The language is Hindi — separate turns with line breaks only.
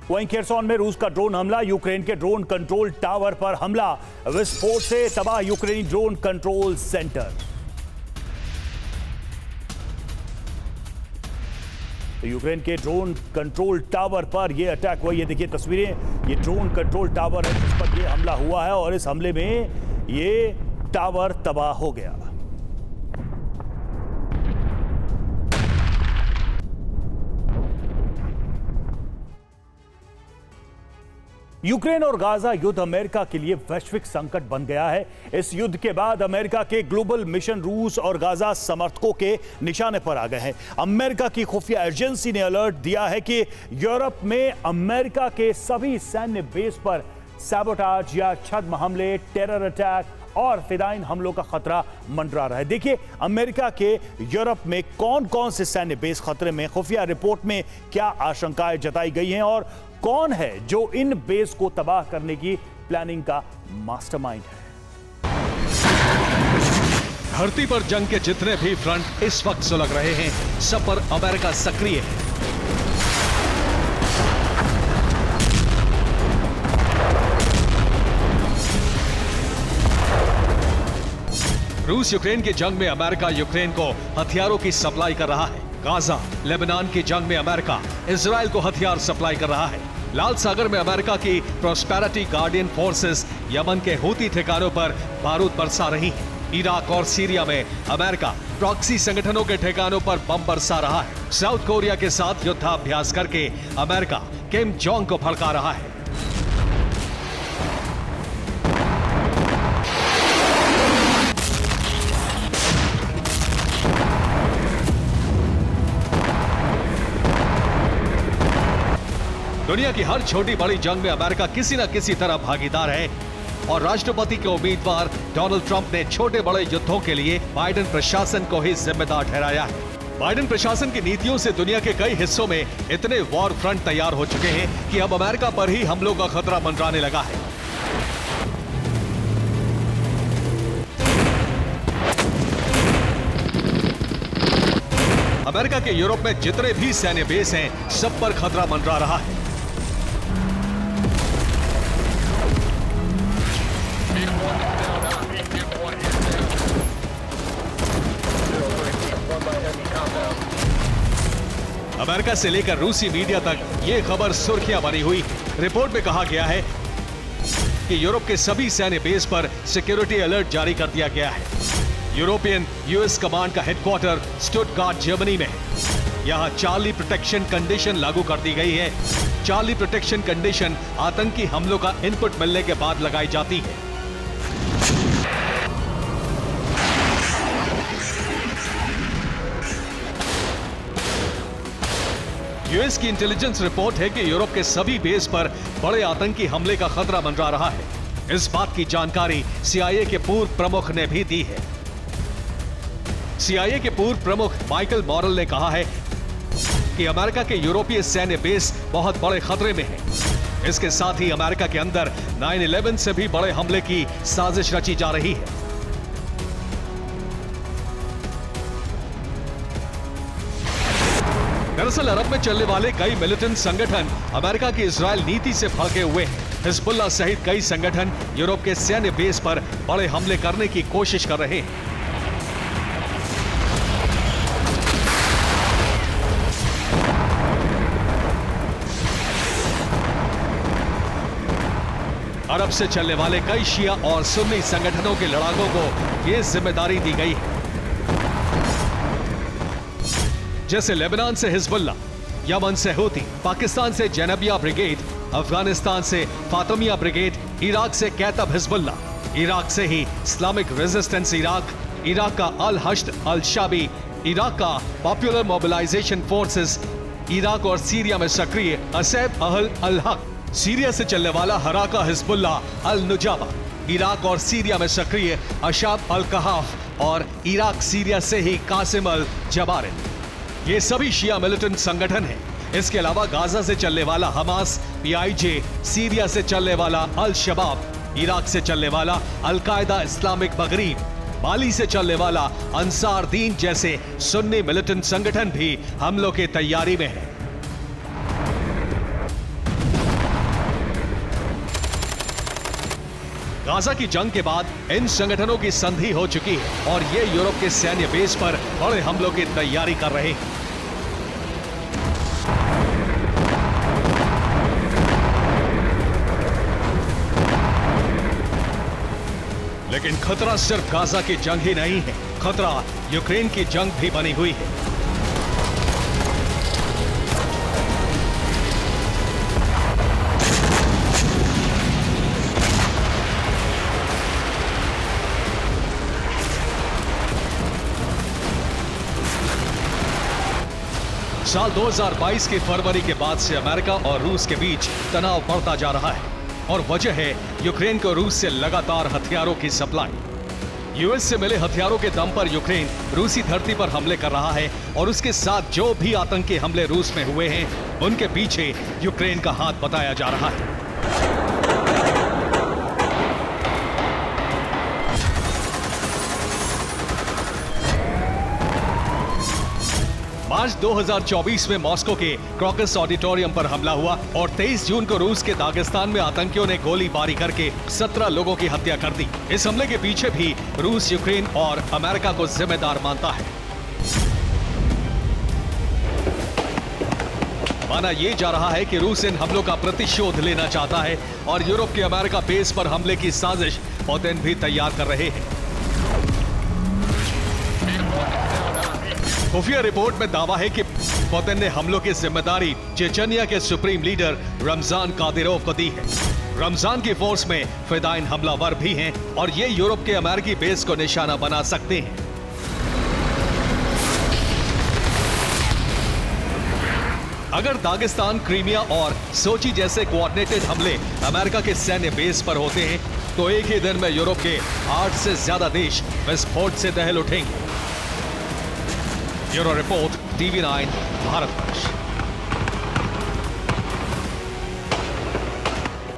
वहीं खेरसौन में रूस का ड्रोन हमला, यूक्रेन के ड्रोन कंट्रोल टावर पर हमला, विस्फोट से तबाह यूक्रेनी ड्रोन कंट्रोल सेंटर। तो यूक्रेन के ड्रोन कंट्रोल टावर पर यह अटैक हुआ। ये देखिए तस्वीरें, ये ड्रोन कंट्रोल टावर है जिस पर यह हमला हुआ है और इस हमले में ये टावर तबाह हो गया। यूक्रेन और गाजा युद्ध अमेरिका के लिए वैश्विक संकट बन गया है। इस युद्ध के बाद अमेरिका के ग्लोबल मिशन रूस और गाजा समर्थकों के निशाने पर आ गए हैं। अमेरिका की खुफिया एजेंसी ने अलर्ट दिया है कि यूरोप में अमेरिका के सभी सैन्य बेस पर सैबोटाज या छद्म हमले, टेरर अटैक और फिदाइन हमलों का खतरा मंडरा रहा है। देखिए अमेरिका के यूरोप में कौन कौन से सैन्य बेस खतरे में, खुफिया रिपोर्ट में क्या आशंकाएं जताई गई हैं और कौन है जो इन बेस को तबाह करने की प्लानिंग का मास्टरमाइंड है।
धरती पर जंग के जितने भी फ्रंट इस वक्त सुलग रहे हैं, सब पर अमेरिका सक्रिय है। रूस यूक्रेन की जंग में अमेरिका यूक्रेन को हथियारों की सप्लाई कर रहा है। गाजा, लेबनान की जंग में अमेरिका इजराइल को हथियार सप्लाई कर रहा है। लाल सागर में अमेरिका की प्रोस्पेरिटी गार्डियन फोर्सेस यमन के हूती ठिकानों पर बारूद बरसा रही है। इराक और सीरिया में अमेरिका प्रॉक्सी संगठनों के ठिकानों पर बम बरसा रहा है। साउथ कोरिया के साथ युद्धाभ्यास करके अमेरिका किम जोंग को भड़का रहा है। दुनिया की हर छोटी बड़ी जंग में अमेरिका किसी न किसी तरह भागीदार है और राष्ट्रपति के उम्मीदवार डोनाल्ड ट्रंप ने छोटे बड़े युद्धों के लिए बाइडेन प्रशासन को ही जिम्मेदार ठहराया है। बाइडेन प्रशासन की नीतियों से दुनिया के कई हिस्सों में इतने वॉर फ्रंट तैयार हो चुके हैं कि अब अमेरिका पर ही हमलों का खतरा मंडराने लगा है। अमेरिका के यूरोप में जितने भी सैन्य बेस हैं, सब पर खतरा मंडरा रहा है। अमेरिका से लेकर रूसी मीडिया तक यह खबर सुर्खियां बनी हुई। रिपोर्ट में कहा गया है कि यूरोप के सभी सैन्य बेस पर सिक्योरिटी अलर्ट जारी कर दिया गया है। यूरोपियन यूएस कमांड का हेडक्वार्टर स्टुटगार्ट जर्मनी में है। यहां चार्ली प्रोटेक्शन कंडीशन लागू कर दी गई है। चार्ली प्रोटेक्शन कंडीशन आतंकी हमलों का इनपुट मिलने के बाद लगाई जाती है। यूएस की इंटेलिजेंस रिपोर्ट है कि यूरोप के सभी बेस पर बड़े आतंकी हमले का खतरा मंडरा रहा है। इस बात की जानकारी सीआईए के पूर्व प्रमुख ने भी दी है। सीआईए के पूर्व प्रमुख माइकल मॉरल ने कहा है कि अमेरिका के यूरोपीय सैन्य बेस बहुत बड़े खतरे में है। इसके साथ ही अमेरिका के अंदर 9/11 से भी बड़े हमले की साजिश रची जा रही है। दरअसल अरब में चलने वाले कई मिलिटेंट संगठन अमेरिका की इजराइल नीति से भड़के हुए हैं। हिजबुल्लाह सहित कई संगठन यूरोप के सैन्य बेस पर बड़े हमले करने की कोशिश कर रहे हैं। अरब से चलने वाले कई शिया और सुन्नी संगठनों के लड़ाकों को यह जिम्मेदारी दी गई है, जैसे लेबनान से हिजबुल्लाह, यमन से हूती, पाकिस्तान से जैनबिया ब्रिगेड, अफगानिस्तान से फातिमिया ब्रिगेड, इराक से कैतब हिजबुल्लाह, इराक से ही इस्लामिक रेजिस्टेंस इराक, इराक का अल हश्द अल शाबी, इराक का पॉपुलर मोबिलाइजेशन फोर्सेस, इराक और सीरिया में सक्रिय असैब अहल अल हक, सीरिया से चलने वाला हराका हिजबुल्लाह अल नुजाबा, इराक और सीरिया में सक्रिय अशाब अल कहाफ और इराक सीरिया से ही कासिम अल जबारिन। ये सभी शिया मिलिटेंट संगठन हैं। इसके अलावा गाजा से चलने वाला हमास, पीआईजे, सीरिया से चलने वाला अल शबाब, इराक से चलने वाला अल कायदा इस्लामिक मगरिब, माली से चलने वाला अंसार दीन जैसे सुन्नी मिलिटेंट संगठन भी हमलों की तैयारी में है। गाजा की जंग के बाद इन संगठनों की संधि हो चुकी है और ये यूरोप के सैन्य बेस पर बड़े हमलों की तैयारी कर रहे हैं। लेकिन खतरा सिर्फ गाजा की जंग ही नहीं है, खतरा यूक्रेन की जंग भी बनी हुई है। साल 2022 की फरवरी के बाद से अमेरिका और रूस के बीच तनाव बढ़ता जा रहा है और वजह है यूक्रेन को रूस से लगातार हथियारों की सप्लाई। यूएस से मिले हथियारों के दम पर यूक्रेन रूसी धरती पर हमले कर रहा है और उसके साथ जो भी आतंकी हमले रूस में हुए हैं उनके पीछे यूक्रेन का हाथ बताया जा रहा है। मार्च 2024 में मॉस्को के क्रॉकस ऑडिटोरियम पर हमला हुआ और 23 जून को रूस के दागिस्तान में आतंकियों ने गोलीबारी करके 17 लोगों की हत्या कर दी। इस हमले के पीछे भी रूस यूक्रेन और अमेरिका को जिम्मेदार मानता है। माना यह जा रहा है कि रूस इन हमलों का प्रतिशोध लेना चाहता है और यूरोप के अमेरिका बेस पर हमले की साजिश पुतिन भी तैयार कर रहे हैं। खुफिया रिपोर्ट में दावा है कि पुतिन ने हमलों की जिम्मेदारी चेचनिया के सुप्रीम लीडर रमजान कादिरोव को दी है। रमजान की फोर्स में फिदाइन हमलावर भी हैं और ये यूरोप के अमेरिकी बेस को निशाना बना सकते हैं। अगर दागिस्तान, क्रीमिया और सोची जैसे कोऑर्डिनेटेड हमले अमेरिका के सैन्य बेस पर होते हैं तो एक ही दिन में यूरोप के 8 से ज्यादा देश विस्फोट से दहल उठेंगे। Bureau report, TV9, Bharatvarsh.